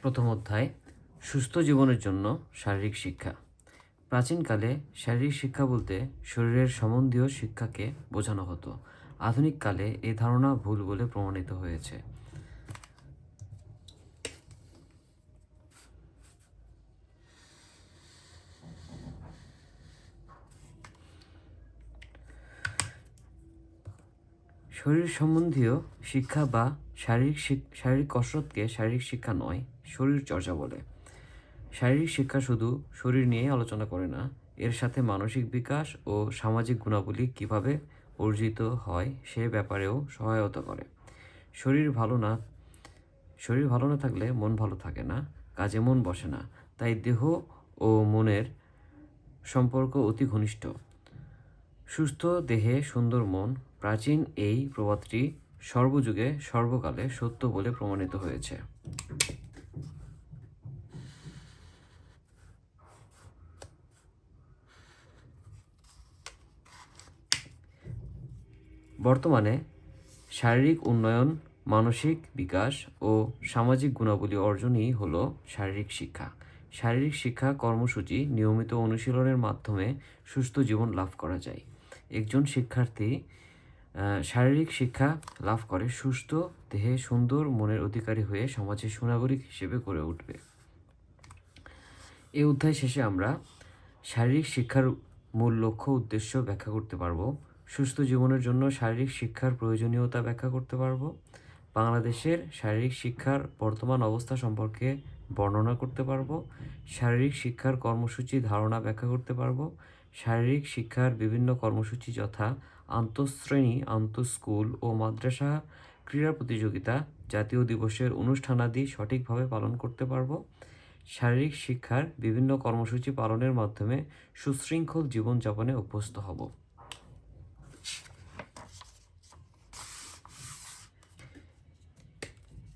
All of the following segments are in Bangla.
প্রথম অধ্যায়, সুস্থ জীবনের জন্য শারীরিক শিক্ষা। প্রাচীনকালে শারীরিক শিক্ষা বলতে শরীরের সম্বন্ধীয় শিক্ষাকে বোঝানো হতো। আধুনিক কালে এই ধারণা ভুল বলে প্রমাণিত হয়েছে। শরীর সম্বন্ধীয় শিক্ষা বা শারীরিক কসরতকে শারীরিক শিক্ষা নয়, শরীর চর্চা বলে। শারীরিক শিক্ষা শুধু শরীর নিয়ে আলোচনা করে না, এর সাথে মানসিক বিকাশ ও সামাজিক গুণাবলী কিভাবে অর্জিত হয় সে ব্যাপারেও সহায়তা করে। শরীর ভালো না থাকলে মন ভালো থাকে না, কাজে মন বসে না। তাই দেহ ও মনের সম্পর্ক অতি ঘনিষ্ঠ। সুস্থ দেহে সুন্দর মন, প্রাচীন এই প্রবাদটি সর্বযুগে সর্বকালে সত্য বলে প্রমাণিত হয়েছে। বর্তমানে শারীরিক উন্নয়ন, মানসিক বিকাশ ও সামাজিক গুণাবলী অর্জনই হলো শারীরিক শিক্ষা। শারীরিক শিক্ষা কর্মসূচি নিয়মিত অনুশীলনের মাধ্যমে সুস্থ জীবন লাভ করা যায়। একজন শিক্ষার্থী শারীরিক শিক্ষা লাভ করে সুস্থ দেহে সুন্দর মনের অধিকারী হয়ে সমাজের সুনাগরিক হিসেবে গড়ে উঠবে। এই অধ্যায় শেষে আমরা শারীরিক শিক্ষার মূল লক্ষ্য উদ্দেশ্য ব্যাখ্যা করতে পারবো। সুস্থ জীবনের জন্য শারীরিক শিক্ষার প্রয়োজনীয়তা ব্যাখ্যা করতে পারবো। বাংলাদেশের শারীরিক শিক্ষার বর্তমান অবস্থা সম্পর্কে বর্ণনা করতে পারবো। শারীরিক শিক্ষার কর্মসূচি ধারণা ব্যাখ্যা করতে পারবো। শারীরিক শিক্ষার বিভিন্ন কর্মসূচি যথা আন্তঃশ্রেণী, আন্তঃস্কুল ও মাদ্রাসা ক্রীড়া প্রতিযোগিতা, জাতীয় দিবসের অনুষ্ঠানাদি সঠিকভাবে পালন করতে পারবো। শারীরিক শিক্ষার বিভিন্ন কর্মসূচি পালনের মাধ্যমে সুশৃঙ্খল জীবনযাপনে অভ্যস্ত হব।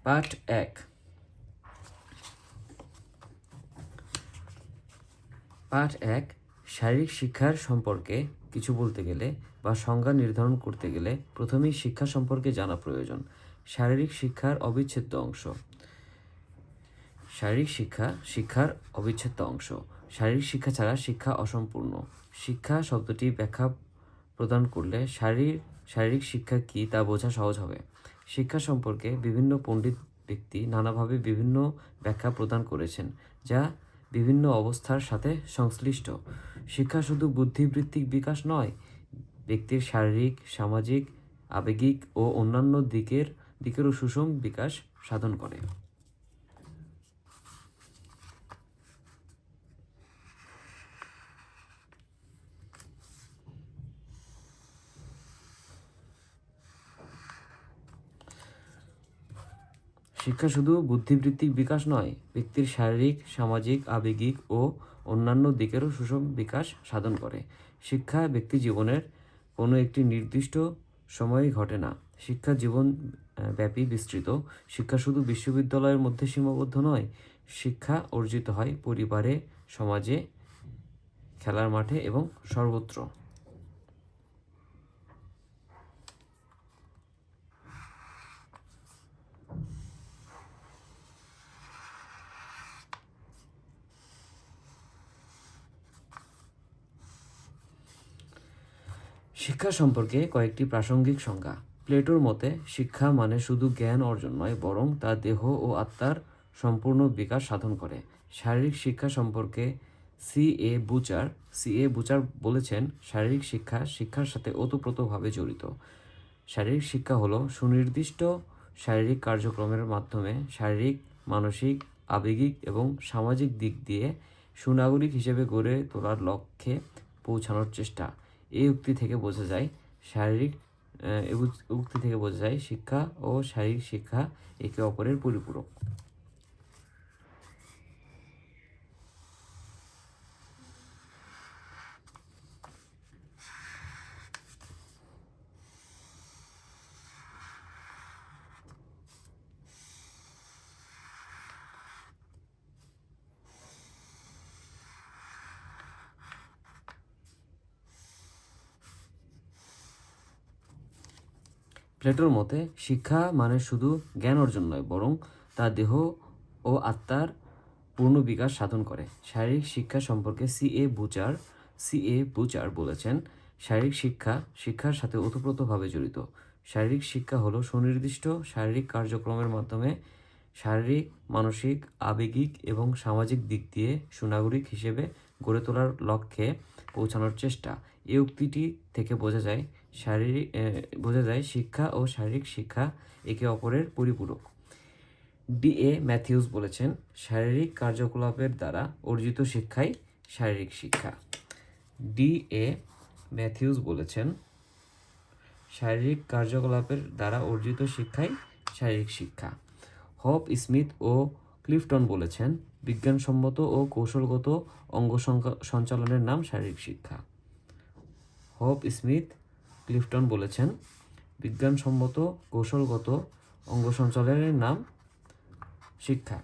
পাঠ 1। পাঠ 1, শারীরিক শিক্ষার সম্পর্কে কিছু বলতে গেলে বা সংজ্ঞা নির্ধারণ করতে গেলে প্রথমেই শিক্ষা সম্পর্কে জানা প্রয়োজন। শারীরিক শিক্ষার অবিচ্ছেদ্য অংশ। শারীরিক শিক্ষা শিক্ষার অবিচ্ছেদ্য অংশ। শারীরিক শিক্ষা ছাড়া শিক্ষা অসম্পূর্ণ। শিক্ষা শব্দটি ব্যাখ্যা প্রদান করলে শারীরিক শিক্ষা কী তা বোঝা সহজ হবে। শিক্ষা সম্পর্কে বিভিন্ন পণ্ডিত ব্যক্তি নানাভাবে বিভিন্ন ব্যাখ্যা প্রদান করেছেন, যা বিভিন্ন অবস্থার সাথে সংশ্লিষ্ট। শিক্ষা শুধু বুদ্ধিবৃত্তিক বিকাশ নয়, ব্যক্তির শারীরিক, সামাজিক, আবেগিক ও অন্যান্য দিকেরও সুষম বিকাশ সাধন করে। শিক্ষা শুধু বুদ্ধিবৃত্তিক বিকাশ নয়, ব্যক্তির শারীরিক, সামাজিক, আবেগিক ও অন্যান্য দিকেরও সুষম বিকাশ সাধন করে। শিক্ষা ব্যক্তি জীবনের কোনো একটি নির্দিষ্ট সময়ে ঘটে না। শিক্ষা জীবন ব্যাপী বিস্তৃত। শিক্ষা শুধু বিশ্ববিদ্যালয়ের মধ্যে সীমাবদ্ধ নয়, শিক্ষা অর্জিত হয় পরিবারে, সমাজে, খেলার মাঠে এবং সর্বত্র। শিক্ষা সম্পর্কে কয়েকটি প্রাসঙ্গিক সংজ্ঞা। প্লেটোর মতে শিক্ষা মানে শুধু জ্ঞান অর্জন নয়, বরং তা দেহ ও আত্মার সম্পূর্ণ বিকাশ সাধন করে। শারীরিক শিক্ষা সম্পর্কে সি এ বুচার বলেছেন, শারীরিক শিক্ষা শিক্ষার সাথে ওতপ্রোতভাবে জড়িত। শারীরিক শিক্ষা হলো সুনির্দিষ্ট শারীরিক কার্যক্রমের মাধ্যমে শারীরিক, মানসিক, আবেগিক এবং সামাজিক দিক দিয়ে সুনাগরিক হিসেবে গড়ে তোলার লক্ষ্যে পৌঁছানোর চেষ্টা। এই উক্তি থেকে বোঝা যায় শিক্ষা ও শারীরিক শিক্ষা একে অপরের পরিপূরক। প্লেটোর মতে শিক্ষা মানে শুধু জ্ঞান অর্জন নয়, বরং তা দেহ ও আত্মার পূর্ণ বিকাশ সাধন করে। শারীরিক শিক্ষা সম্পর্কে সি এ বুচার বলেছেন, শারীরিক শিক্ষা শিক্ষার সাথে ওতপ্রোতভাবে জড়িত। শারীরিক শিক্ষা হলো সুনির্দিষ্ট শারীরিক কার্যক্রমের মাধ্যমে শারীরিক, মানসিক, আবেগিক এবং সামাজিক দিক দিয়ে সুনাগরিক হিসেবে গড়ে তোলার লক্ষ্যে পৌঁছানোর চেষ্টা। এই উক্তিটি থেকে বোঝা যায় শিক্ষা ও শারীরিক শিক্ষা একে অপরের পরিপূরক। ম্যাথিউস বলেছেন, শারীরিক কার্যকলাপের দ্বারা অর্জিত শিক্ষাই শারীরিক শিক্ষা। ম্যাথিউস বলেছেন, শারীরিক কার্যকলাপের দ্বারা অর্জিত শিক্ষাই শারীরিক শিক্ষা। স্মিথ ও ক্লিফটন বলেছেন, বিজ্ঞানসম্মত ও কৌশলগত অঙ্গ সঞ্চালনের নাম শারীরিক শিক্ষা। স্মিথ, ক্লিফটন বলেছেন, বিজ্ঞানসম্মত কৌশলগত অঙ্গ সঞ্চালনের নাম শিক্ষা।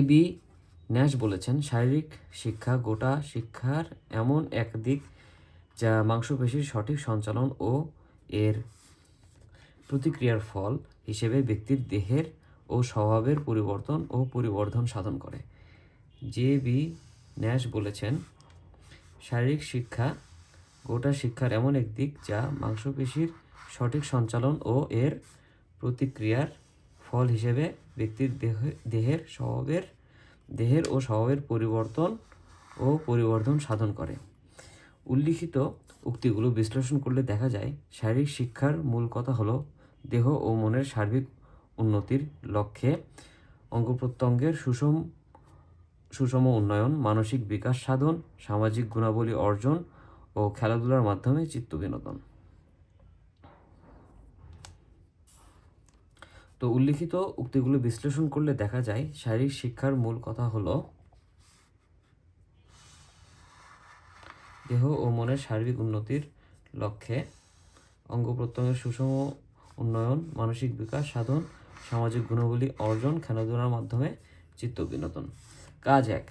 বি ন্যাশ বলেছেন, শারীরিক শিক্ষা গোটা শিক্ষার এমন এক দিক যা মাংসপেশির সঠিক সঞ্চালন ও এর প্রতিক্রিয়ার ফল হিসেবে ব্যক্তির দেহের ও স্বভাবের পরিবর্ধন সাধন করে। বি ন্যাশ বলেছেন, শারীরিক শিক্ষা গোটা শিক্ষার এমন এক দিক যা মাংসপেশির সঠিক সঞ্চালন ও এর প্রতিক্রিয়ার ফল হিসেবে ব্যক্তির দেহের ও স্বভাবের পরিবর্ধন সাধন করে। উল্লিখিত উক্তিগুলো বিশ্লেষণ করলে দেখা যায়, শারীরিক শিক্ষার মূল কথা হলো দেহ ও মনের সার্বিক উন্নতির লক্ষ্যে অঙ্গপ্রত্যঙ্গের সুষম উন্নয়ন, মানসিক বিকাশ সাধন, সামাজিক গুণাবলী অর্জন ও খেলাধুলার মাধ্যমে চিত্ত বিনোদন। তো উল্লিখিত উক্তিগুলো বিশ্লেষণ করলে দেখা যায়, শারীরিক শিক্ষার মূল কথা হলো দেহ ও মনের সার্বিক উন্নতির লক্ষ্যে অঙ্গ প্রত্যঙ্গের সুষম উন্নয়ন, মানসিক বিকাশ সাধন, সামাজিক গুণাবলী অর্জন, খেলাধুলার মাধ্যমে চিত্ত বিনোদন। কাজ 1,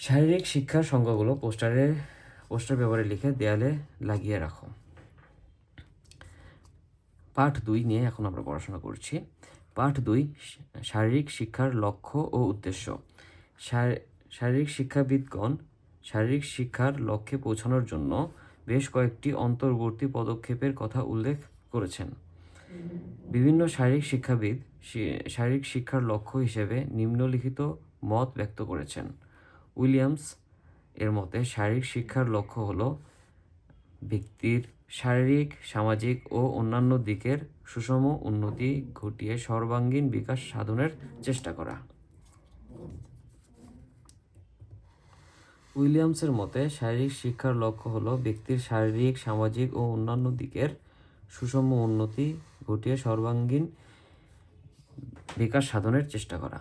শারীরিক শিক্ষার সংজ্ঞাগুলো পোস্টার পেপারে লিখে দেয়ালে লাগিয়ে রাখো। পাঠ 2 নিয়ে এখন আমরা পড়াশোনা করছি। পাঠ 2, শারীরিক শিক্ষার লক্ষ্য ও উদ্দেশ্য। শারীরিক শিক্ষাবিদগণ শারীরিক শিক্ষার লক্ষ্যে পৌঁছানোর জন্য বেশ কয়েকটি অন্তর্বর্তী পদক্ষেপের কথা উল্লেখ করেছেন। বিভিন্ন শারীরিক শিক্ষাবিদ শারীরিক শিক্ষার লক্ষ্য হিসেবে নিম্নলিখিত মত ব্যক্ত করেছেন। উইলিয়ামস এর মতে, শারীরিক শিক্ষার লক্ষ্য হলো ব্যক্তির শারীরিক, সামাজিক ও অন্যান্য দিকের সুষম উন্নতি ঘটিয়ে সর্বাঙ্গীন বিকাশ সাধনের চেষ্টা করা। উইলিয়ামসের মতে, শারীরিক শিক্ষার লক্ষ্য হলো ব্যক্তির শারীরিক, সামাজিক ও অন্যান্য দিকের সুষম উন্নতি ঘটিয়ে সর্বাঙ্গীন বিকাশ সাধনের চেষ্টা করা।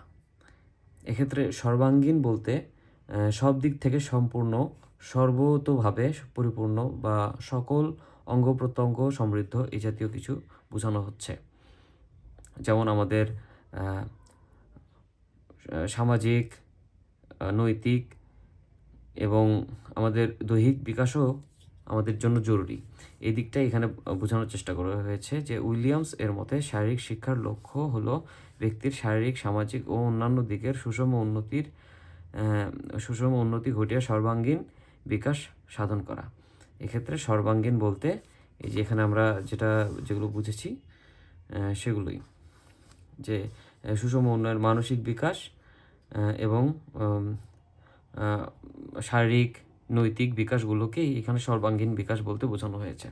এক্ষেত্রে সর্বাঙ্গীন বলতে সব দিক থেকে সম্পূর্ণ, সর্বতোভাবে পরিপূর্ণ বা সকল অঙ্গ প্রত্যঙ্গ সমৃদ্ধ এই জাতীয় কিছু বোঝানো হচ্ছে। যেমন আমাদের সামাজিক, নৈতিক এবং আমাদের দৈহিক বিকাশও আমাদের জন্য জরুরি। এই দিকটাই এখানে বোঝানোর চেষ্টা করা হয়েছে যে উইলিয়ামস এর মতে শারীরিক শিক্ষার লক্ষ্য হলো ব্যক্তির শারীরিক, সামাজিক ও অন্যান্য দিকের সুষম উন্নতি ঘটিয়ে সর্বাঙ্গীন বিকাশ সাধন করা। এক্ষেত্রে সর্বাঙ্গীন বলতে এই যে এখানে আমরা যেগুলো বুঝেছি সেগুলোই, যে সুষম উন্নয়ন, মানসিক বিকাশ এবং শারীরিক, নৈতিক বিকাশগুলোকেই এখানে সর্বাঙ্গীন বিকাশ বলতে বোঝানো হয়েছে।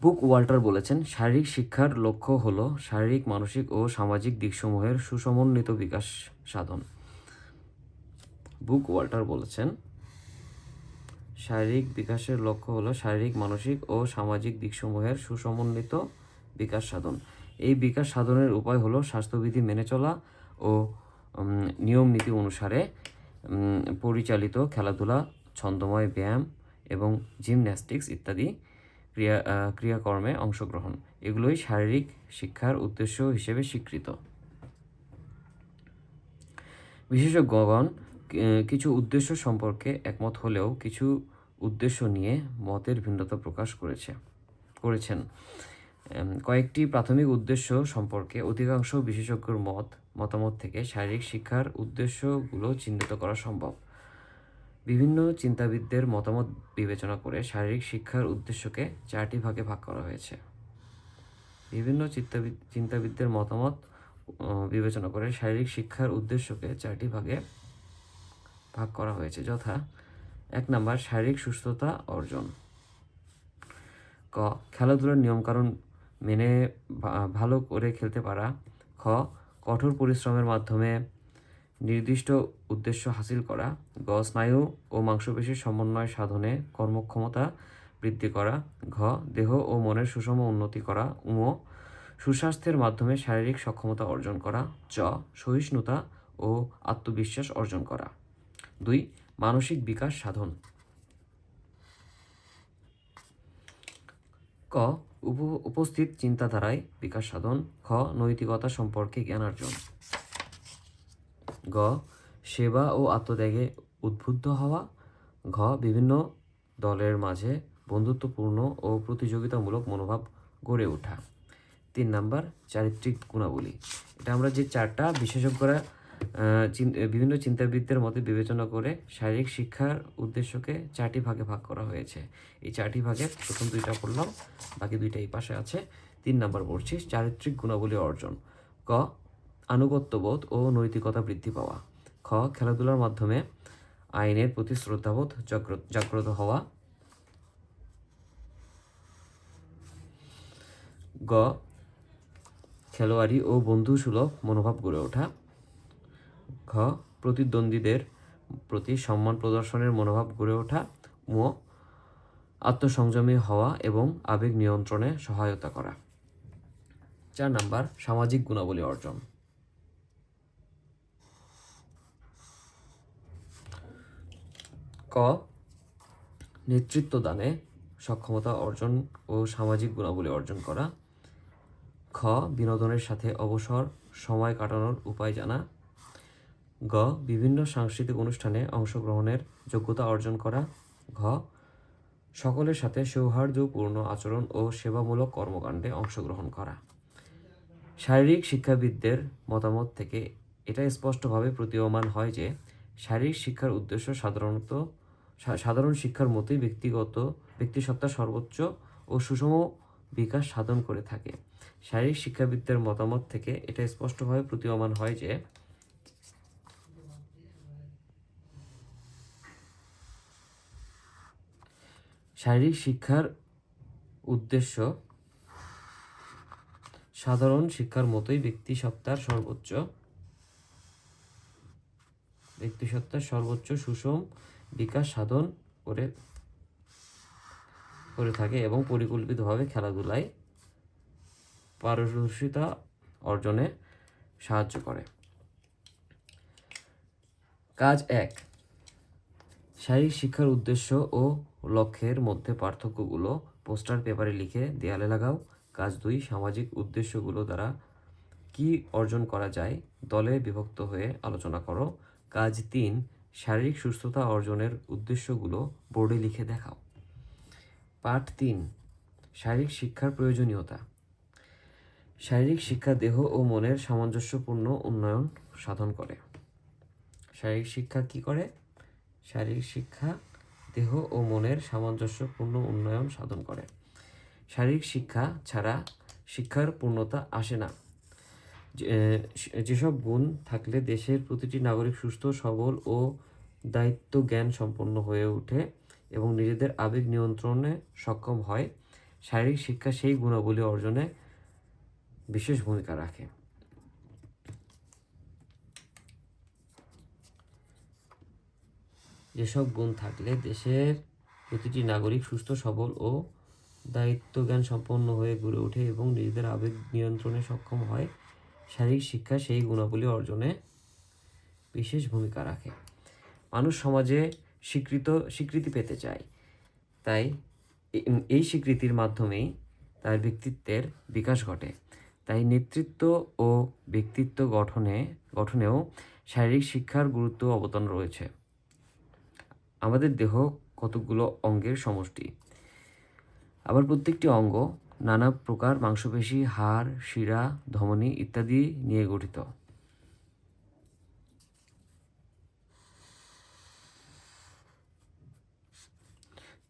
বুক ওয়াল্টার বলেছেন, শারীরিক শিক্ষার লক্ষ্য হলো শারীরিক, মানসিক ও সামাজিক দিকসমূহের সুসমন্বিত বিকাশ সাধন। বুক ওয়াল্টার বলেছেন, শারীরিক বিকাশের লক্ষ্য হলো শারীরিক, মানসিক ও সামাজিক দিকসমূহের সুসমন্বিত বিকাশ সাধন। এই বিকাশ সাধনের উপায় হলো স্বাস্থ্যবিধি মেনে চলা ও নিয়ম নীতি অনুসারে পরিচালিত খেলাধুলা, ছন্দময় ব্যায়াম এবং জিমন্যাস্টিক্স ইত্যাদি ক্রিয়াকর্মে অংশগ্রহণ। এগুলোই শারীরিক শিক্ষার উদ্দেশ্য হিসেবে স্বীকৃত। বিশেষজ্ঞগণ কিছু উদ্দেশ্য সম্পর্কে একমত হলেও কিছু উদ্দেশ্য নিয়ে মতের ভিন্নতা প্রকাশ করেছেন। কয়েকটি প্রাথমিক উদ্দেশ্য সম্পর্কে অধিকাংশ বিশেষজ্ঞর মতামত থেকে শারীরিক শিক্ষার উদ্দেশ্যগুলো চিহ্নিত করা সম্ভব। বিভিন্ন চিন্তাবিদদের মতামত বিবেচনা করে শারীরিক শিক্ষার উদ্দেশ্যকে 4টি ভাগে ভাগ করা হয়েছে। বিভিন্ন চিন্তাবিদদের মতামত বিবেচনা করে শারীরিক শিক্ষার উদ্দেশ্যকে 4টি ভাগে ভাগ করা হয়েছে, যথা 1 নাম্বার শারীরিক সুস্থতা অর্জন। ক খেলাধুলার নিয়মকানুন মেনে ভালো করে খেলতে পারা। খ কঠোর পরিশ্রমের মাধ্যমে নির্দিষ্ট উদ্দেশ্য হাসিল করা। গ স্নায়ু ও মাংসপেশির সমন্বয় সাধনে কর্মক্ষমতা বৃদ্ধি করা। ঘ দেহ ও মনের সুষম উন্নতি করা। ঙ সুস্বাস্থ্যের মাধ্যমে শারীরিক সক্ষমতা অর্জন করা। চ সহিষ্ণুতা ও আত্মবিশ্বাস অর্জন করা। 2 মানসিক বিকাশ সাধন। ক উপস্থিত চিন্তাধারায় বিকাশ সাধন। খ নৈতিকতা সম্পর্কে জ্ঞান অর্জন। গ সেবা ও আত্মত্যাগে উদ্বুদ্ধ হওয়া। ঘ বিভিন্ন দলের মাঝে বন্ধুত্বপূর্ণ ও প্রতিযোগিতামূলক মনোভাব গড়ে ওঠা। 3 নাম্বার চারিত্রিক গুণাবলী। এটা আমরা যে 4টা বিশেষজ্ঞরা বিভিন্ন চিন্তাবিদদের মতে বিবেচনা করে শারীরিক শিক্ষার উদ্দেশ্যকে 4টি ভাগে ভাগ করা হয়েছে। এই 4টি ভাগে প্রথম 2টা পড়লাম, বাকি 2টা এই পাশে আছে। 3 নাম্বার পড়ছি চারিত্রিক গুণাবলী অর্জন। ক আনুগত্যবোধ ও নৈতিকতা বৃদ্ধি পাওয়া। খ খেলাধুলার মাধ্যমে আইনের প্রতি শ্রদ্ধাবোধ জাগ্রত হওয়া। গ খেলোয়াড়ি ও বন্ধুসুলভ মনোভাব গড়ে ওঠা। ঘ প্রতিদ্বন্দ্বীদের প্রতি সম্মান প্রদর্শনের মনোভাব গড়ে ওঠা। ম আত্মসংযমী হওয়া এবং আবেগ নিয়ন্ত্রণে সহায়তা করা। 4 নাম্বার সামাজিক গুণাবলী অর্জন। ক নেতৃত্ব দানে সক্ষমতা অর্জন ও সামাজিক গুণাবলী অর্জন করা। খ বিনোদনের সাথে অবসর সময় কাটানোর উপায় জানা। গ বিভিন্ন সাংস্কৃতিক অনুষ্ঠানে অংশগ্রহণের যোগ্যতা অর্জন করা। ঘ সকলের সাথে সৌহার্দ্যপূর্ণ আচরণ ও সেবামূলক কর্মকাণ্ডে অংশগ্রহণ করা। শারীরিক শিক্ষাবিদদের মতামত থেকে এটা স্পষ্টভাবে প্রতীয়মান হয় যে শারীরিক শিক্ষার উদ্দেশ্য সাধারণ শিক্ষার মতোই ব্যক্তিসত্তার সর্বোচ্চ ও সুষম বিকাশ সাধন করে থাকে। শারীরিক শিক্ষাবিদদের মতামত থেকে এটা স্পষ্টভাবে প্রতীয়মান হয় যে শারীরিক শিক্ষার উদ্দেশ্য সাধারণ শিক্ষার মতোই ব্যক্তিসত্তার সর্বোচ্চ সুষম বিকাশ সাধন করে থাকে এবং পরিকল্পিতভাবে খেলাধুলায় পারদর্শিতা অর্জনে সাহায্য করে। কাজ 1 শারীরিক শিক্ষার উদ্দেশ্য ও লক্ষ্যের মধ্যে পার্থক্যগুলো পোস্টার পেপারে লিখে দেয়ালে লাগাও। কাজ 2 সামাজিক উদ্দেশ্যগুলো দ্বারা কি অর্জন করা যায় দলে বিভক্ত হয়ে আলোচনা করো। কাজ 3 শারীরিক সুস্থতা অর্জনের উদ্দেশ্যগুলো বোর্ডে লিখে দেখাও। পাঠ 3 শারীরিক শিক্ষার প্রয়োজনীয়তা। শারীরিক শিক্ষা দেহ ও মনের সামঞ্জস্যপূর্ণ উন্নয়ন সাধন করে। শারীরিক শিক্ষা কি করে? শারীরিক শিক্ষা দেহ ও মনের সামঞ্জস্যপূর্ণ উন্নয়ন সাধন করে। শারীরিক শিক্ষা ছাড়া শিক্ষার পূর্ণতা আসে না। যেসব গুণ থাকলে দেশের প্রতিটি নাগরিক সুস্থ, সবল ও দায়িত্ব জ্ঞান সম্পন্ন হয়ে ওঠে এবং নিজেদের আবেগ নিয়ন্ত্রণে সক্ষম হয়, শারীরিক শিক্ষা সেই গুণাবলী অর্জনে বিশেষ ভূমিকা রাখে। যেসব গুণ থাকলে দেশের প্রতিটি নাগরিক সুস্থ, সবল ও দায়িত্ব জ্ঞান সম্পন্ন হয়ে গড়ে ওঠে এবং নিজেদের আবেগ নিয়ন্ত্রণে সক্ষম হয়, শারীরিক শিক্ষা সেই গুণাবলী অর্জনে বিশেষ ভূমিকা রাখে। মানুষ সমাজে স্বীকৃতি পেতে চায়, তাই এই স্বীকৃতির মাধ্যমেই তার ব্যক্তিত্বের বিকাশ ঘটে। তাই নেতৃত্ব ও ব্যক্তিত্ব গঠনেও শারীরিক শিক্ষার গুরুত্ব অবদান রয়েছে। আমাদের দেহ কতগুলো অঙ্গের সমষ্টি, আবার প্রত্যেকটি অঙ্গ নানা প্রকার মাংসপেশি, হাড়, শিরা, ধমনী ইত্যাদি নিয়ে গঠিত।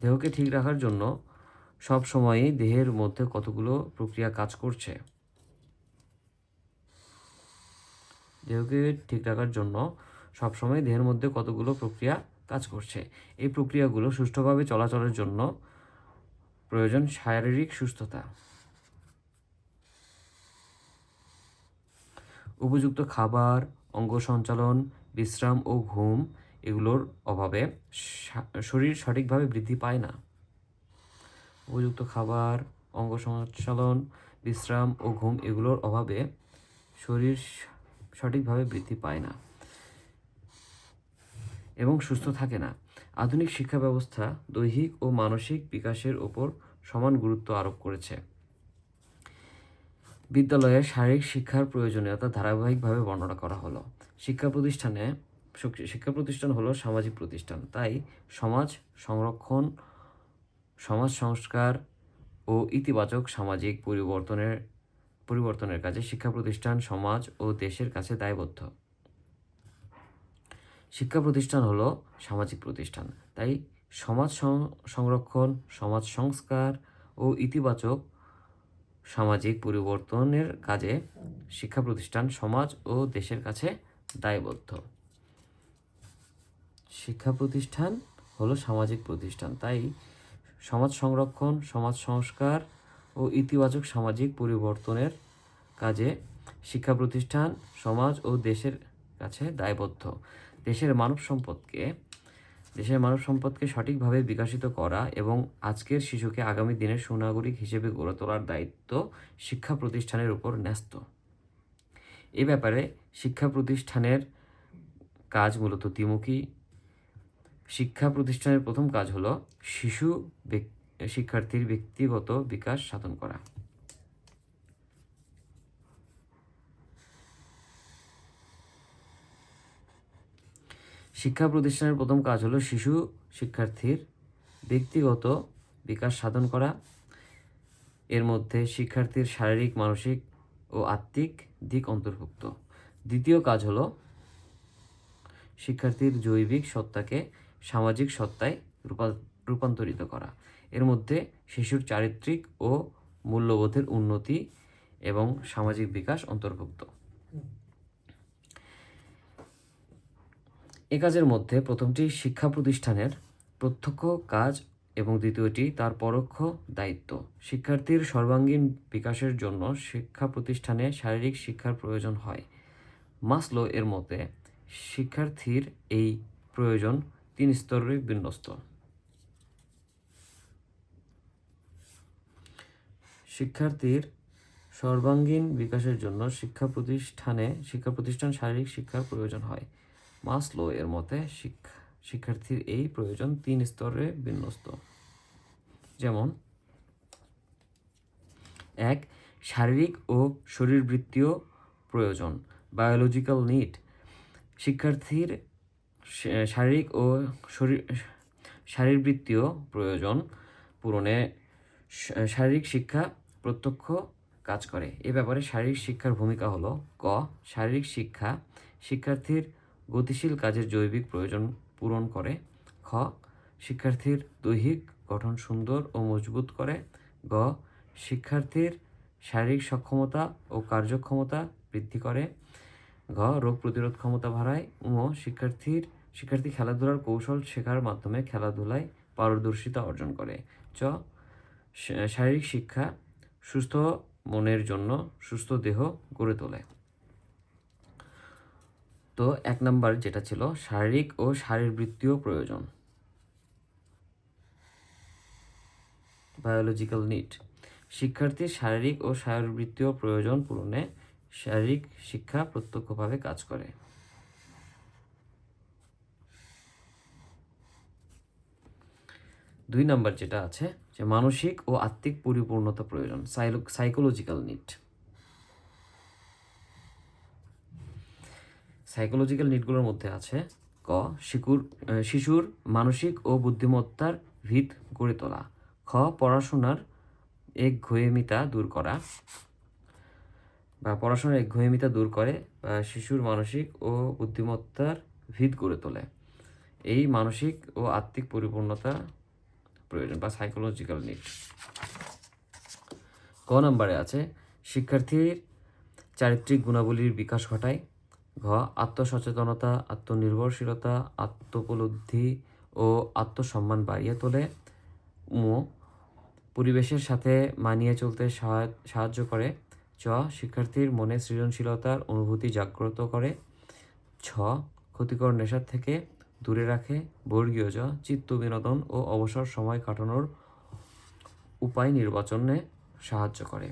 দেহকে ঠিক রাখার জন্য সব সময়ই দেহের মধ্যে কতগুলো প্রক্রিয়া কাজ করছে? দেহকে ঠিক রাখার জন্য সবসময় দেহের মধ্যে কতগুলো প্রক্রিয়া কাজ করছে? এই প্রক্রিয়াগুলো সুষ্ঠুভাবে চলাচলের জন্য প্রয়োজন শারীরিক সুস্থতা। উপযুক্ত খাবার, অঙ্গ সঞ্চালন, বিশ্রাম ও ঘুম এগুলোর অভাবে শরীর সঠিকভাবে বৃদ্ধি পায় না। উপযুক্ত খাবার, অঙ্গ সঞ্চালন, বিশ্রাম ও ঘুম এগুলোর অভাবে শরীর সঠিকভাবে বৃদ্ধি পায় না এবং সুস্থ থাকে না। আধুনিক শিক্ষা ব্যবস্থা দৈহিক ও মানসিক বিকাশের ওপর সমান গুরুত্ব আরোপ করেছে। বিদ্যালয়ে শারীরিক শিক্ষার প্রয়োজনীয়তা ধারাবাহিকভাবে বর্ণনা করা হলো। শিক্ষা প্রতিষ্ঠান হলো সামাজিক প্রতিষ্ঠান, তাই সমাজ সংরক্ষণ, সমাজ সংস্কার ও ইতিবাচক সামাজিক পরিবর্তনের কাজে শিক্ষা প্রতিষ্ঠান সমাজ ও দেশের কাছে দায়বদ্ধ। শিক্ষা প্রতিষ্ঠান হলো সামাজিক প্রতিষ্ঠান, তাই সমাজ সংরক্ষণ, সমাজ সংস্কার ও ইতিবাচক সামাজিক পরিবর্তনের কাজে শিক্ষা প্রতিষ্ঠান সমাজ ও দেশের কাছে দায়বদ্ধ। শিক্ষা প্রতিষ্ঠান হলো সামাজিক প্রতিষ্ঠান, তাই সমাজ সংরক্ষণ, সমাজ সংস্কার ও ইতিবাচক সামাজিক পরিবর্তনের কাজে শিক্ষা প্রতিষ্ঠান সমাজ ও দেশের কাছে দায়বদ্ধ। দেশের মানব সম্পদকে সঠিকভাবে বিকশিত করা এবং আজকের শিশুকে আগামী দিনের সুনাগরিক হিসেবে গড়ে তোলার দায়িত্ব শিক্ষা প্রতিষ্ঠানের উপর ন্যস্ত। এ ব্যাপারে শিক্ষা প্রতিষ্ঠানের কাজ মূলত দ্বিমুখী। শিক্ষা প্রতিষ্ঠানের প্রথম কাজ হলো শিক্ষার্থীর ব্যক্তিগত বিকাশ সাধন করা। শিক্ষা প্রতিষ্ঠানের প্রথম কাজ হলো শিক্ষার্থীর ব্যক্তিগত বিকাশ সাধন করা। এর মধ্যে শিক্ষার্থীর শারীরিক, মানসিক ও আত্মিক দিক অন্তর্ভুক্ত। দ্বিতীয় কাজ হলো শিক্ষার্থীর জৈবিক সত্তাকে সামাজিক সত্তায় রূপান্তরিত করা। এর মধ্যে শিশুর চারিত্রিক ও মূল্যবোধের উন্নতি এবং সামাজিক বিকাশ অন্তর্ভুক্ত। এ কাজের মধ্যে প্রথমটি শিক্ষা প্রতিষ্ঠানের প্রত্যক্ষ কাজ এবং দ্বিতীয়টি তার পরোক্ষ দায়িত্ব। শিক্ষার্থীর সর্বাঙ্গীন বিকাশের জন্য শিক্ষা প্রতিষ্ঠানে শারীরিক শিক্ষার প্রয়োজন হয়। মাসলো এর মতে শিক্ষার্থীর এই প্রয়োজন 3 স্তরে বিন্যস্ত। শিক্ষার্থীর সর্বাঙ্গীন বিকাশের জন্য শিক্ষা প্রতিষ্ঠান শারীরিক শিক্ষার প্রয়োজন হয়। মাসলো এর মতে শিক্ষার্থীর এই প্রয়োজন 3 স্তরে বিন্যস্ত। যেমন 1. শারীরিক ও শরীরবৃত্তীয় প্রয়োজন, বায়োলজিক্যাল নিড। শিক্ষার্থীর শারীরিক ও শারীরবৃত্তীয় প্রয়োজন পূরণে শারীরিক শিক্ষা প্রত্যক্ষ কাজ করে। এ ব্যাপারে শারীরিক শিক্ষার ভূমিকা হলো: ক. শারীরিক শিক্ষা শিক্ষার্থীর গতিশীল কাজের জৈবিক প্রয়োজন পূরণ করে। খ. শিক্ষার্থীর দৈহিক গঠন সুন্দর ও মজবুত করে। গ. শিক্ষার্থীর শারীরিক সক্ষমতা ও কার্যক্ষমতা বৃদ্ধি করে। ঘ. রোগ প্রতিরোধ ক্ষমতা বাড়ায়। ঙ. শিক্ষার্থী খেলাধুলার কৌশল শেখার মাধ্যমে খেলাধুলায় পারদর্শিতা অর্জন করে। চ. শারীরিক শিক্ষা সুস্থ মনের জন্য সুস্থ দেহ গড়ে তোলে। তো 1 নাম্বার যেটা ছিল শারীরিক ও শারীরবৃত্তীয় প্রয়োজন, বায়োলজিক্যাল নিড। শিক্ষার্থীর শারীরিক ও শারীরবৃত্তীয় প্রয়োজন পূরণে শারীরিক শিক্ষা প্রত্যক্ষভাবে কাজ করে। 2 নাম্বার যেটা আছে যে মানসিক ও আত্মিক পরিপূর্ণতা প্রয়োজন, সাইকোলজিক্যাল নিড। সাইকোলজিক্যাল নিডগুলোর মধ্যে আছে: ক. শিশুর মানসিক ও বুদ্ধিমত্তার ভিত গড়ে তোলা। খ. পড়াশোনার একঘেয়েমিতা দূর করা বা পড়াশোনার একঘেয়েমিতা দূর করে বা শিশুর মানসিক ও বুদ্ধিমত্তার ভিত গড়ে তোলে। এই মানসিক ও আত্মিক পরিপূর্ণতা প্রয়োজন বা সাইকোলজিক্যাল নিড। ক নম্বরে আছে শিক্ষার্থীর চারিত্রিক গুণাবলীর বিকাশ ঘটায়। ঘ আত্মসচেতনতা, আত্মনির্ভরশীলতা, আত্মোপলব্ধি ও আত্মসম্মান বাড়িয়ে তোলে। পরিবেশের সাথে মানিয়ে চলতে সাহায্য করে। চ শিক্ষার্থীর মনে সৃজনশীলতার অনুভূতি জাগ্রত করে। ছ ক্ষতিকর নেশার থেকে দূরে রাখে। বর্গীয় জ চিত্ত বিনোদন ও অবসর সময় কাটানোর উপায় নির্বাচনে সাহায্য করে।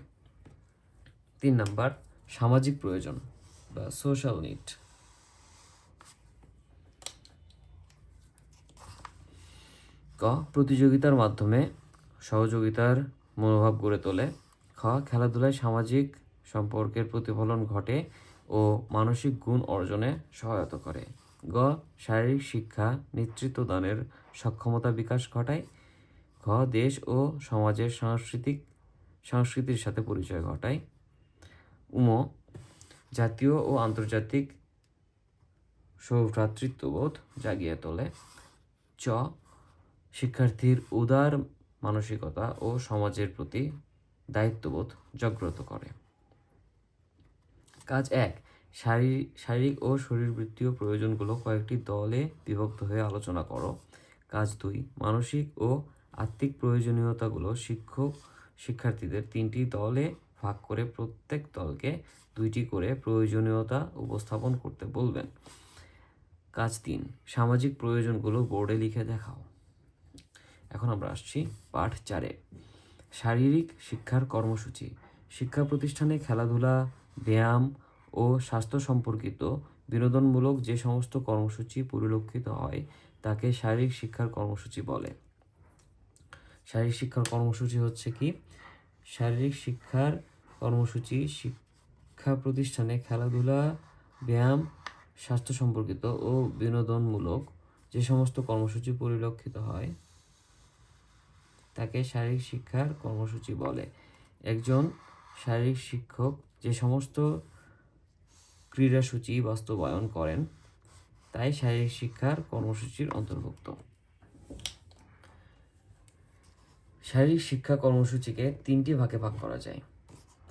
3 নাম্বার সামাজিক প্রয়োজন বা সোশ্যাল নিড। ক প্রতিযোগিতার মাধ্যমে সহযোগিতার মনোভাব গড়ে তোলে। খ খেলাধুলায় সামাজিক সম্পর্কের প্রতিফলন ঘটে ও মানসিক গুণ অর্জনে সহায়তা করে। গ শারীরিক শিক্ষা নেতৃত্বদানের সক্ষমতা বিকাশ ঘটায়। ঘ দেশ ও সমাজের সংস্কৃতির সাথে পরিচয় ঘটায়। জাতীয় ও আন্তর্জাতিক সৌভ্রাতৃত্ববোধ জাগিয়ে তোলে। চ শিক্ষার্থীর উদার মানসিকতা ও সমাজের প্রতি দায়িত্ববোধ জাগ্রত করে। কাজ 1 শারীরিক ও শরীরবৃত্তীয় প্রয়োজনগুলো কয়েকটি দলে বিভক্ত হয়ে আলোচনা করো। কাজ 2 মানসিক ও আত্মিক প্রয়োজনীয়তাগুলো শিক্ষার্থীদের 3টি দলে ভাগ করে প্রত্যেক দলকে 2টি করে প্রয়োজনীয়তা উপস্থাপন করতে বলবেন। কাজ 3 সামাজিক প্রয়োজনগুলো বোর্ডে লিখে দেখাও। এখন আমরা আসছি পাঠ 4-এ শারীরিক শিক্ষার কর্মসূচি। শিক্ষা প্রতিষ্ঠানে খেলাধুলা, ব্যায়াম ও স্বাস্থ্য সম্পর্কিত বিনোদনমূলক যে সমস্ত কর্মসূচি পরিলক্ষিত হয় তাকে শারীরিক শিক্ষার কর্মসূচি বলে। শারীরিক শিক্ষার কর্মসূচি হচ্ছে কি? শারীরিক শিক্ষার কর্মসূচি শিক্ষা প্রতিষ্ঠানে খেলাধুলা, ব্যায়াম, স্বাস্থ্য সম্পর্কিত ও বিনোদনমূলক যে সমস্ত কর্মসূচি পরিলক্ষিত হয় তাকে শারীরিক শিক্ষার কর্মসূচি বলে। একজন শারীরিক শিক্ষক যে সমস্ত ক্রীড়াসূচি বাস্তবায়ন করেন তাই শারীরিক শিক্ষার কর্মসূচির অন্তর্ভুক্ত। শারীরিক শিক্ষা কর্মসূচিকে 3টি ভাগে ভাগ করা যায়।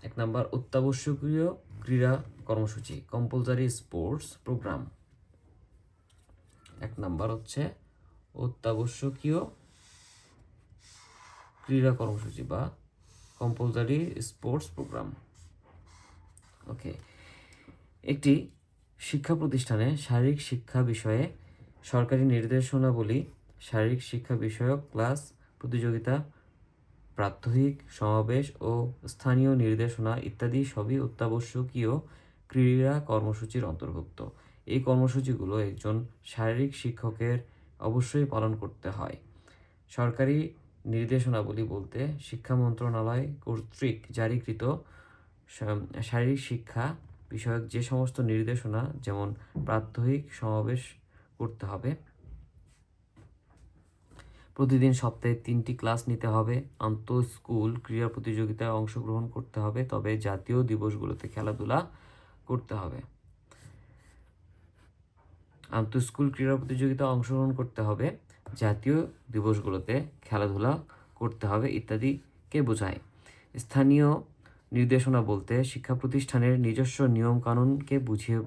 1 নাম্বার অত্যাবশ্যকীয় ক্রীড়া কর্মসূচি, কম্পালসারি স্পোর্টস প্রোগ্রাম। 1 নাম্বার হচ্ছে অত্যাবশ্যকীয় ক্রীড়া কর্মসূচি বা কম্পালসারি স্পোর্টস প্রোগ্রাম। ওকে, একটি শিক্ষা প্রতিষ্ঠানে শারীরিক শিক্ষা বিষয়ে সরকারি নির্দেশনাবলী, শারীরিক শিক্ষা বিষয়ক ক্লাস, প্রতিযোগিতা, প্রাত্যহিক সমাবেশ ও স্থানীয় নির্দেশনা ইত্যাদি সবই অত্যাবশ্যকীয় ক্রীড়া কর্মসূচির অন্তর্ভুক্ত। এই কর্মসূচিগুলো একজন শারীরিক শিক্ষকের অবশ্যই পালন করতে হয়। সরকারি নির্দেশনাবলী বলতে শিক্ষা মন্ত্রণালয় কর্তৃক জারিকৃত শারীরিক শিক্ষা বিষয়ক যে সমস্ত নির্দেশনা, যেমন প্রাত্যহিক সমাবেশ করতে হবে, প্রতিদিন সপ্তাহে 3টি ক্লাস নিতে হবে, আন্তঃস্কুল ক্রীড়া প্রতিযোগিতায় অংশগ্রহণ করতে হবে, তবে জাতীয় দিবসগুলোতে খেলাধুলা করতে হবে। আন্তঃস্কুল ক্রীড়া প্রতিযোগিতায় অংশগ্রহণ করতে হবে, জাতীয় দিবসগুলোতে খেলাধুলা করতে হবে ইত্যাদিকে বোঝায়। স্থানীয় নির্দেশনা বলতে শিক্ষা প্রতিষ্ঠানের নিজস্ব নিয়ম কানুনকে বুঝিয়ে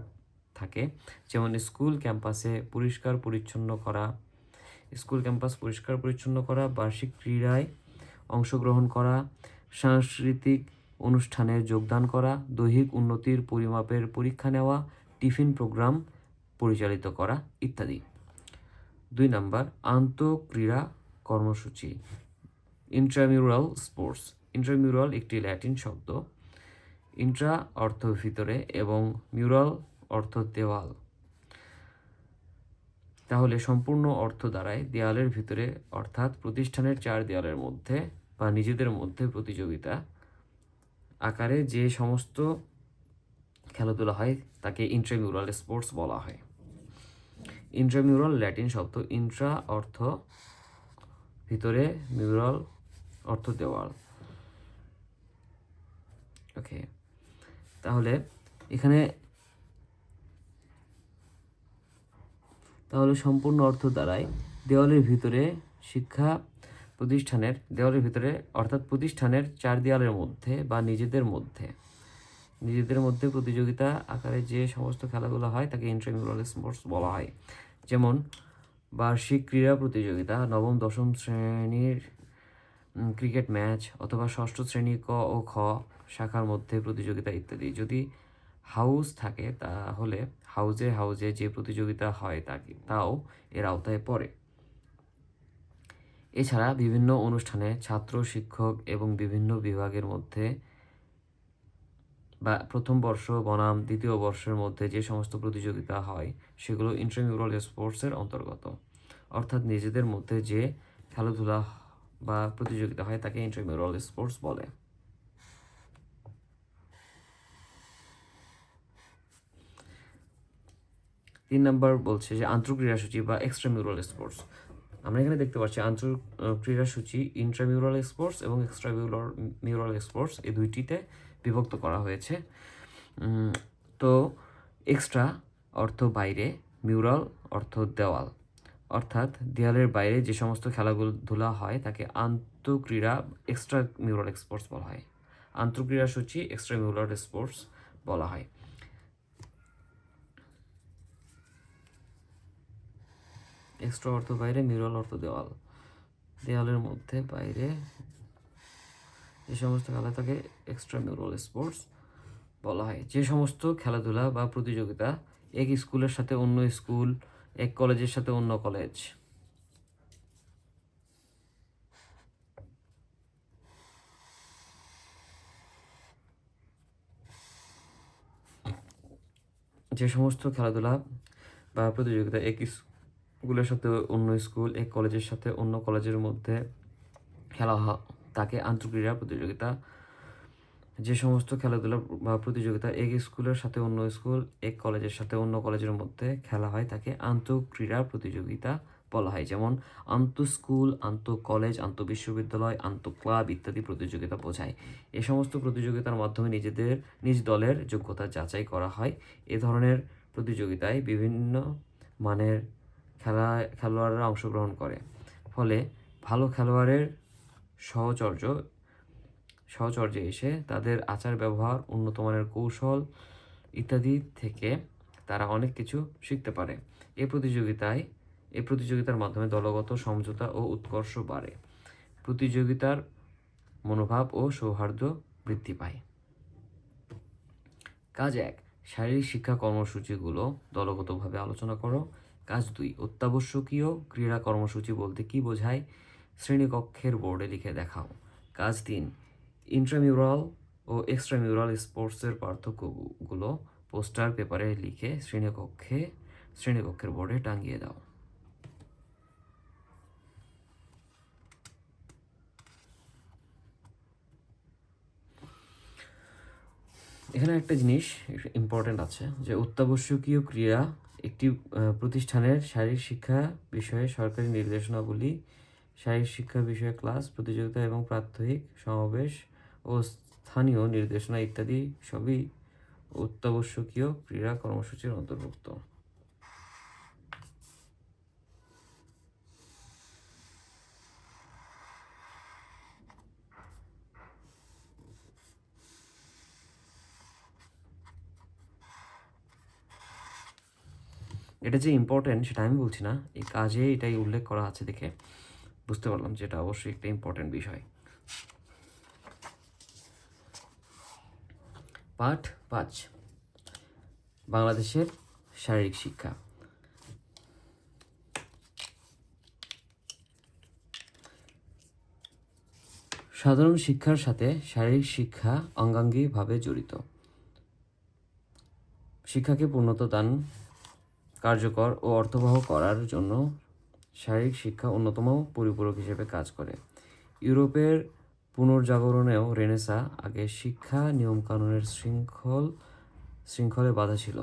থাকে, যেমন স্কুল ক্যাম্পাস পরিষ্কার পরিচ্ছন্ন করা, বার্ষিক ক্রীড়ায় অংশগ্রহণ করা, সাংস্কৃতিক অনুষ্ঠানে যোগদান করা, দৈহিক উন্নতির পরিমাপের পরীক্ষা নেওয়া, টিফিন প্রোগ্রাম পরিচালিত করা ইত্যাদি। 2 নাম্বার আন্তঃক্রীড়া কর্মসূচি, ইন্ট্রামিউরাল স্পোর্টস। ইন্ট্রামিউরাল একটি ল্যাটিন শব্দ। ইন্ট্রা অর্থ ভিতরে এবং মিউরাল অর্থ দেওয়াল। তাহলে সম্পূর্ণ অর্থ দাঁড়ায় দেয়ালের ভিতরে, অর্থাৎ প্রতিষ্ঠানের 4 দেয়ালের মধ্যে বা নিজেদের মধ্যে প্রতিযোগিতা আকারে যে সমস্ত খেলাধুলা হয় তাকে ইন্ট্রামিউরাল স্পোর্টস বলা হয়। ইন্ট্রামিউরাল ল্যাটিন শব্দ, ইন্ট্রা অর্থ ভিতরে, মিউরাল অর্থ দেওয়াল। ওকে, তাহলে এখানে সম্পূর্ণ অর্থ দাঁড়ায় দেওয়ালের ভিতরে শিক্ষা প্রতিষ্ঠানের দেওয়ালের ভিতরে অর্থাৎ প্রতিষ্ঠানের চার দেওয়ালের মধ্যে বা নিজেদের মধ্যে প্রতিযোগিতা আকারে যে সমস্ত খেলাগুলো হয় তাকে ইন্ট্রামিউরাল স্পোর্টস বলা হয়। যেমন বার্ষিক ক্রীড়া প্রতিযোগিতা, নবম দশম শ্রেণীর ক্রিকেট ম্যাচ, অথবা ষষ্ঠ শ্রেণী ক ও খ শাখার মধ্যে প্রতিযোগিতা ইত্যাদি। যদি হাউস থাকে তাহলে হাউজে যে প্রতিযোগিতা হয় তাও এর আওতায় পড়ে। এছাড়া বিভিন্ন অনুষ্ঠানে ছাত্র, শিক্ষক এবং বিভিন্ন বিভাগের মধ্যে বা প্রথম বর্ষ বনাম দ্বিতীয় বর্ষের মধ্যে যে সমস্ত প্রতিযোগিতা হয় সেগুলো ইন্ট্রামিউরাল স্পোর্টসের অন্তর্গত। অর্থাৎ নিজেদের মধ্যে যে খেলাধুলা বা প্রতিযোগিতা হয় তাকে ইন্ট্রামিউরাল স্পোর্টস বলে। তিন নম্বর বলছে যে আন্তঃক্রীড়াসূচি বা এক্সট্রামিউরাল স্পোর্টস। আমরা এখানে দেখতে পাচ্ছি আন্তঃক্রীড়াসূচি ইন্ট্রামিউরাল স্পোর্টস এবং এক্সট্রামিউরাল স্পোর্টস এই দুইটিতে বিভক্ত করা হয়েছে। তো এক্সট্রা অর্থ বাইরে, মিউরাল অর্থ দেওয়াল, অর্থাৎ দেয়ালের বাইরে যে সমস্ত খেলাধুলা হয় তাকে আন্তঃক্রীড়া এক্সট্রা মিউরাল স্পোর্টস বলা হয়। আন্তঃক্রীড়াসূচি এক্সট্রা মিউরাল স্পোর্টস বলা হয়। এক্সট্রা অর্থ বাইরে, মিউরাল অর্থ দেওয়াল। দেওয়ালের মধ্যে বাইরে যে সমস্ত খেলা থাকে এক্সট্রা মিউরাল স্পোর্টস বলা হয়। যে সমস্ত খেলাধুলা বা প্রতিযোগিতা এক স্কুলের সাথে অন্য স্কুল, এক কলেজের সাথে অন্য কলেজ, যে সমস্ত খেলাধুলা বা প্রতিযোগিতা এক স্কুলের সাথে অন্য স্কুল, এক কলেজের সাথে অন্য কলেজের মধ্যে খেলা তাকে আন্তঃক্রীড়া প্রতিযোগিতা। যে সমস্ত খেলাধুলা বা প্রতিযোগিতা এক স্কুলের সাথে অন্য স্কুল, এক কলেজের সাথে অন্য কলেজের মধ্যে খেলা হয় তাকে আন্তঃক্রীড়া প্রতিযোগিতা বলা হয়। যেমন আন্তঃস্কুল, আন্তঃকলেজ, আন্তঃবিশ্ববিদ্যালয়, আন্তঃক্লাব ইত্যাদি প্রতিযোগিতা বোঝায়। এ সমস্ত প্রতিযোগিতার মাধ্যমে নিজ দলের যোগ্যতা যাচাই করা হয়। এ ধরনের প্রতিযোগিতায় বিভিন্ন মানের খেলোয়াড়রা অংশগ্রহণ করে। ফলে ভালো খেলোয়াড়ের সহচর্যে এসে তাদের আচার ব্যবহার, উন্নত মানের কৌশল ইত্যাদি থেকে তারা অনেক কিছু শিখতে পারে। এই প্রতিযোগিতার মাধ্যমে দলগত সমঝোতা ও উৎকর্ষ বাড়ে। প্রতিযোগিতার মনোভাব ও সৌহার্দ্য বৃদ্ধি পায়। কাজ 1, শারীরিক শিক্ষা কর্মসূচিগুলো দলগতভাবে আলোচনা করো। কাজ 2, অত্যাবশ্যকীয় ক্রীড়া কর্মসূচি বলতে কী বোঝায় শ্রেণীকক্ষের বোর্ডে লিখে দেখাও। কাজ 3, ইন্ট্রামিউরাল ও এক্সট্রামিউরাল স্পোর্টসের পার্থক্যগুলো পোস্টার পেপারে লিখে শ্রেণীকক্ষের বোর্ডে টাঙিয়ে দাও। এখানে একটা জিনিস ইম্পর্টেন্ট আছে যে অত্যাবশ্যকীয় ক্রীড়া একটি প্রতিষ্ঠানের শারীরিক শিক্ষা বিষয়ে সরকারি নির্দেশনাবলী, শারীরিক শিক্ষা বিষয়ে ক্লাস, প্রতিযোগিতা এবং প্রাত্যহিক সমাবেশ ও স্থানীয় নির্দেশনা ইত্যাদি সবই অত্যাবশ্যকীয় ক্রীড়া কর্মসূচির অন্তর্ভুক্ত। এটা যে ইম্পর্টেন্ট সেটা আমি বলছি না, এই কাজে এটাই উল্লেখ করা আছে দেখে বুঝতে পারলাম যে এটা অবশ্যই একটা ইম্পর্টেন্ট বিষয়। পাঠ 5, বাংলাদেশের শারীরিক শিক্ষা। সাধারণ শিক্ষার সাথে শারীরিক শিক্ষা অঙ্গাঙ্গিভাবে জড়িত। শিক্ষাকে পূর্ণতা দান, কার্যকর ও অর্থবহ করার জন্য শারীরিক শিক্ষা অন্যতম পরিপূরক হিসেবে কাজ করে। ইউরোপের পুনর্জাগরণেও রেনেসাঁ আগে শিক্ষা নিয়মকানুনের শৃঙ্খলে বাঁধা ছিল।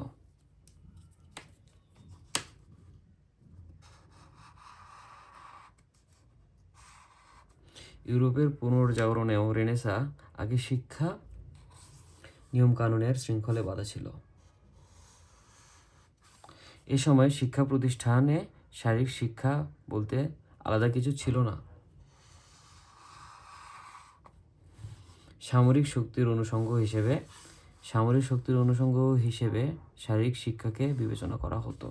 ইউরোপের পুনর্জাগরণেও রেনেসাঁ আগে শিক্ষা নিয়মকানুনের শৃঙ্খলে বাঁধা ছিল। এ সময় শিক্ষা প্রতিষ্ঠানে শারীরিক শিক্ষা বলতে আলাদা কিছু ছিল না। সামরিক শক্তির অনুষঙ্গ হিসেবে শারীরিক শিক্ষাকে বিবেচনা করা হতো।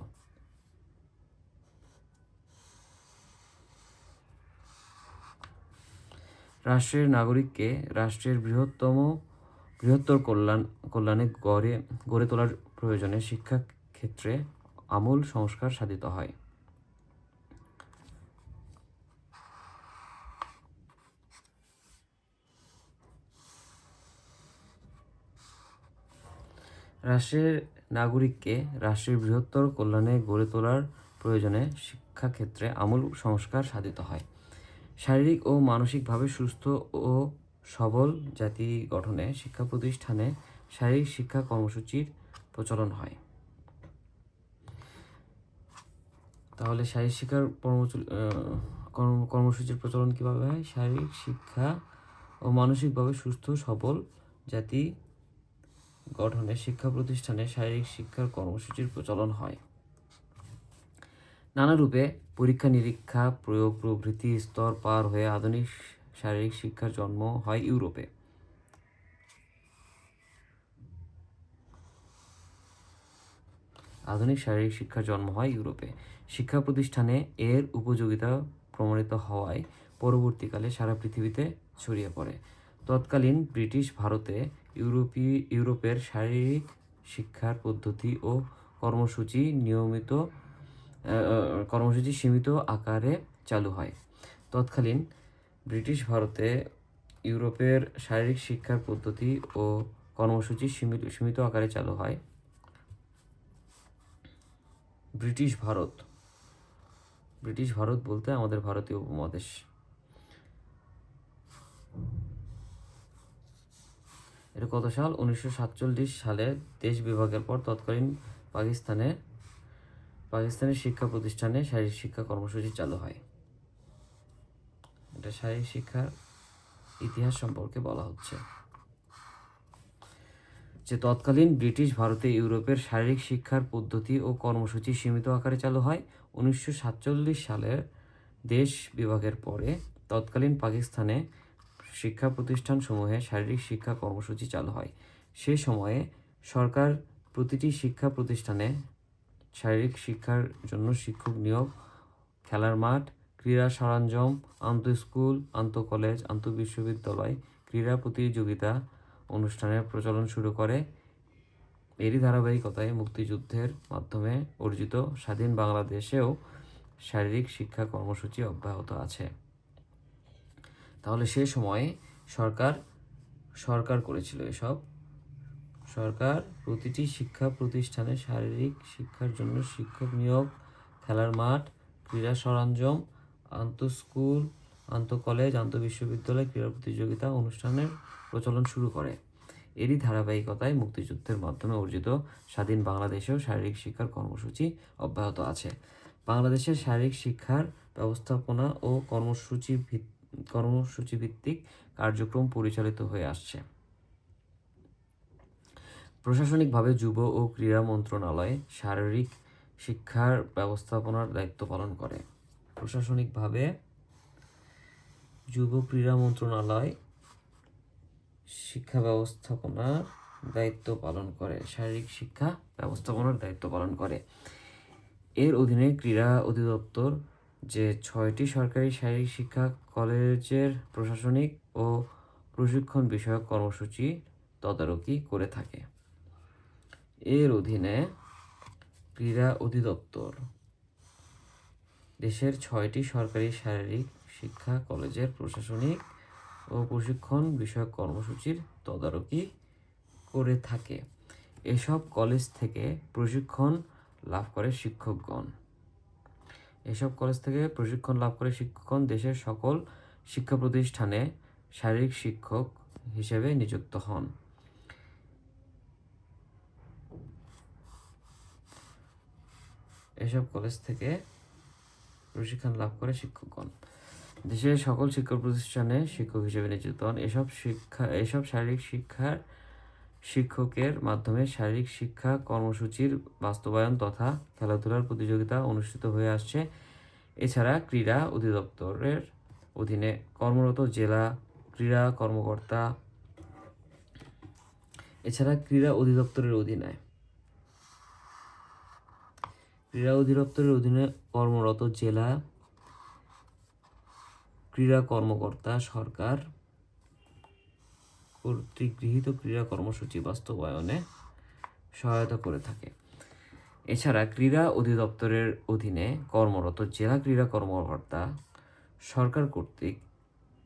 রাষ্ট্রের নাগরিককে রাষ্ট্রের বৃহত্তর কল্যাণে গড়ে তোলার প্রয়োজনে শিক্ষা ক্ষেত্রে আমূল সংস্কার সাধিত হয়। রাষ্ট্রের নাগরিককে রাষ্ট্রের বৃহত্তর কল্যাণে গড়ে তোলার প্রয়োজনে শিক্ষাক্ষেত্রে আমূল সংস্কার সাধিত হয়। শারীরিক ও মানসিকভাবে সুস্থ ও সবল জাতি গঠনে শিক্ষা প্রতিষ্ঠানে শারীরিক শিক্ষা কর্মসূচির প্রচলন হয়। তাহলে শারীরিক শিক্ষার কর্মসূচির প্রচলন কিভাবে হয়? শারীরিক শিক্ষা ও মানসিকভাবে সুস্থ সবল জাতি গঠনে শিক্ষা প্রতিষ্ঠানে শারীরিক শিক্ষার কর্মসূচির প্রচলন হয়। নানা রূপে পরীক্ষা নিরীক্ষা প্রয়োগ প্রভৃতি স্তর পার হয়ে আধুনিক শারীরিক শিক্ষার জন্ম হয় ইউরোপে। শিক্ষা প্রতিষ্ঠানে এর উপযোগিতা প্রমাণিত হওয়ায় পরবর্তীকালে সারা পৃথিবীতে ছড়িয়ে পড়ে। তৎকালীন ব্রিটিশ ভারতে ইউরোপের শারীরিক শিক্ষার পদ্ধতি ও কর্মসূচি সীমিত আকারে চালু হয়। তৎকালীন ব্রিটিশ ভারতে ইউরোপের শারীরিক শিক্ষার পদ্ধতি ও কর্মসূচি সীমিত আকারে চালু হয়। ব্রিটিশ ভারত বলতে আমাদের ভারতীয় উপমহাদেশ। এটা কত সাল? 1947 সালে দেশ বিভাগের পর তৎকালীন পাকিস্তানের শিক্ষা প্রতিষ্ঠানে শারীরিক শিক্ষা কর্মসূচি চালু হয়। এটা শারীরিক শিক্ষার ইতিহাস সম্পর্কে বলা হচ্ছে যে তৎকালীন ব্রিটিশ ভারতে ইউরোপের শারীরিক শিক্ষার পদ্ধতি ও কর্মসূচি সীমিত আকারে চালু হয়। 1947 সালের দেশ বিভাগের পরে তৎকালীন পাকিস্তানে শিক্ষা প্রতিষ্ঠানসমূহে শারীরিক শিক্ষা কর্মসূচি চালু হয়। সে সময়ে সরকার প্রতিটি শিক্ষা প্রতিষ্ঠানে শারীরিক শিক্ষার জন্য শিক্ষক নিয়োগ, খেলার মাঠ, ক্রীড়া সরঞ্জাম, আন্তঃস্কুল, আন্তঃকলেজ, আন্তঃবিশ্ববিদ্যালয় ক্রীড়া প্রতিযোগিতা অনুষ্ঠানের প্রচলন শুরু করে। এরই ধারাবাহিকতায় মুক্তিযুদ্ধের মাধ্যমে অর্জিত স্বাধীন বাংলাদেশেও শারীরিক শিক্ষা কর্মসূচি অব্যাহত আছে। তাহলে সে সময়ে সরকার করেছিল এসব। সরকার প্রতিটি শিক্ষা প্রতিষ্ঠানে শারীরিক শিক্ষার জন্য শিক্ষক নিয়োগ, খেলার মাঠ, ক্রীড়া সরঞ্জাম, আন্তঃস্কুল, আন্তঃকলেজ, আন্তঃবিশ্ববিদ্যালয় ক্রীড়া প্রতিযোগিতা অনুষ্ঠানের প্রচলন শুরু করে। এরই ধারাবাহিকতায় মুক্তিযুদ্ধের মাধ্যমে অর্জিত স্বাধীন বাংলাদেশেও শারীরিক শিক্ষার কর্মসূচি অব্যাহত আছে। বাংলাদেশের শারীরিক শিক্ষার ব্যবস্থাপনা ও কর্মসূচি ভিত্তিক কার্যক্রম পরিচালিত হয়ে আসছে। প্রশাসনিকভাবে যুব ও ক্রীড়া মন্ত্রণালয় শারীরিক শিক্ষার ব্যবস্থাপনার দায়িত্ব পালন করে। শারীরিক শিক্ষা ব্যবস্থাপনার দায়িত্ব পালন করে। এর অধীনে ক্রীড়া অধিদপ্তর যে 6টি সরকারি শারীরিক শিক্ষা কলেজের প্রশাসনিক ও প্রশিক্ষণ বিষয়ক কর্মসূচি তদারকি করে থাকে। এর অধীনে ক্রীড়া অধিদপ্তর দেশের 6টি সরকারি শারীরিক শিক্ষা কলেজের প্রশাসনিক ও প্রশিক্ষণ বিষয়ক কর্মসূচির তদারকি করে থাকে। এসব কলেজ থেকে প্রশিক্ষণ লাভ করে শিক্ষকগণ দেশের সকল শিক্ষা প্রতিষ্ঠানে শারীরিক শিক্ষক হিসেবে নিযুক্ত হন। এসব শারীরিক শিক্ষার শিক্ষকের মাধ্যমে শারীরিক শিক্ষা কর্মসূচির বাস্তবায়ন তথা খেলাধুলার প্রতিযোগিতা অনুষ্ঠিত হয়ে আসছে। এছাড়া ক্রীড়া অধিদপ্তরের অধীনে কর্মরত জেলা ক্রীড়া কর্মকর্তা এছাড়া ক্রীড়া অধিদপ্তরের অধীনে কর্মরত জেলা ক্রীড়া কর্মকর্তা সরকার কর্তৃক গৃহীত ক্রীড়া কর্মসূচি বাস্তবায়নে সহায়তা করে থাকে। এছাড়া ক্রীড়া অধিদপ্তরের অধীনে কর্মরত জেলা ক্রীড়া কর্মকর্তা সরকার কর্তৃক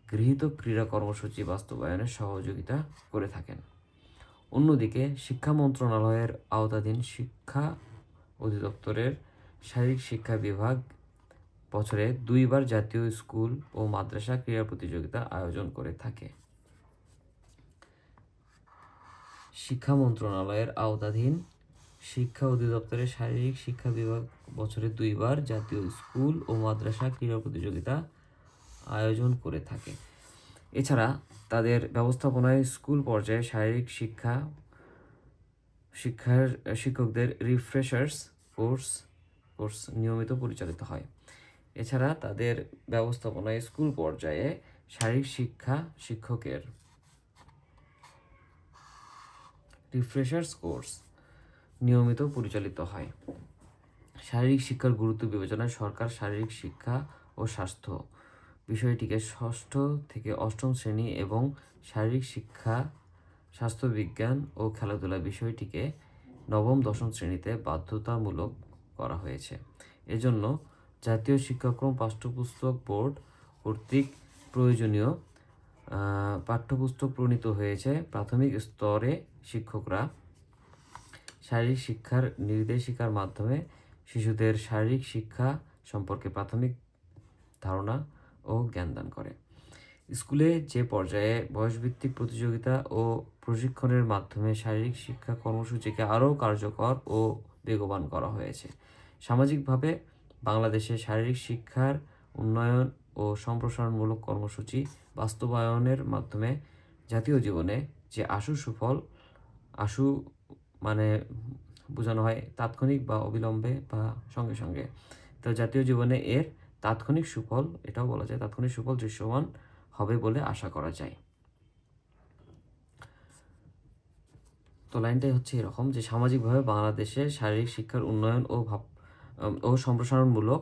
গৃহীত ক্রীড়া কর্মসূচি বাস্তবায়নে সহযোগিতা করে থাকেন। অন্যদিকে শিক্ষা মন্ত্রণালয়ের আওতাধীন শিক্ষা অধিদপ্তরের শারীরিক শিক্ষা বিভাগ বছরে 2 বার জাতীয় স্কুল ও মাদ্রাসা ক্রীড়া প্রতিযোগিতা আয়োজন করে থাকে। শিক্ষা মন্ত্রণালয়ের আওতাধীন শিক্ষা অধিদপ্তরের শারীরিক শিক্ষা বিভাগ বছরে 2 বার জাতীয় স্কুল ও মাদ্রাসা ক্রীড়া প্রতিযোগিতা আয়োজন করে থাকে। এছাড়া তাদের ব্যবস্থাপনায় স্কুল পর্যায়ে শারীরিক শিক্ষার শিক্ষকদের রিফ্রেশার্স কোর্স নিয়মিত পরিচালিত হয়। এছাড়া তাদের ব্যবস্থাপনায় স্কুল পর্যায়ে শারীরিক শিক্ষা শিক্ষকের রিফ্রেশার্স কোর্স নিয়মিত পরিচালিত হয়। শারীরিক শিক্ষার গুরুত্ব বিবেচনায় সরকার শারীরিক শিক্ষা ও স্বাস্থ্য বিষয়টিকে 6ষ্ঠ থেকে 8ম শ্রেণী এবং শারীরিক শিক্ষা স্বাস্থ্যবিজ্ঞান ও খেলাধুলা বিষয়টিকে 9ম 10ম শ্রেণীতে বাধ্যতামূলক করা হয়েছে। এজন্য জাতীয় শিক্ষাক্রম পাঠ্যপুস্তক বোর্ড কর্তৃক প্রয়োজনীয় পাঠ্যপুস্তক প্রণীত হয়েছে। প্রাথমিক স্তরে শিক্ষকরা শারীরিক শিক্ষার নির্দেশিকার মাধ্যমে শিশুদের শারীরিক শিক্ষা সম্পর্কে প্রাথমিক ধারণা ও জ্ঞান দান করে। স্কুলে যে পর্যায়ে বয়সভিত্তিক প্রতিযোগিতা ও প্রশিক্ষণের মাধ্যমে শারীরিক শিক্ষা কর্মসূচিকে আরও কার্যকর ও বেগবান করা হয়েছে। সামাজিকভাবে বাংলাদেশে শারীরিক শিক্ষার উন্নয়ন ও সম্প্রসারণমূলক কর্মসূচি বাস্তবায়নের মাধ্যমে জাতীয় জীবনে যে আশু মানে বোঝানো হয় তাৎক্ষণিক বা অবিলম্বে বা সঙ্গে সঙ্গে, তো জাতীয় জীবনে এর তাৎক্ষণিক সুফল, এটাও বলা যায় তাৎক্ষণিক সুফল দৃশ্যমান হবে বলে আশা করা যায়। তো লাইনটাই হচ্ছে এরকম যে সামাজিকভাবে বাংলাদেশে শারীরিক শিক্ষার উন্নয়ন ও সম্প্রসারণমূলক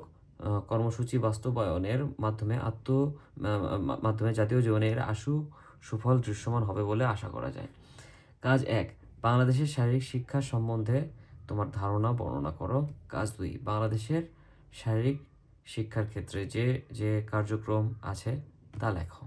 কর্মসূচি বাস্তবায়নের মাধ্যমে জাতীয় জীবনে এর সুফল দৃশ্যমান হবে বলে আশা করা যায়। কাজ 1, বাংলাদেশের শারীরিক শিক্ষা সম্বন্ধে তোমার ধারণা বর্ণনা করো। কাজ 2, বাংলাদেশের শারীরিক শিক্ষার ক্ষেত্রে যে কার্যক্রম আছে তা লেখো।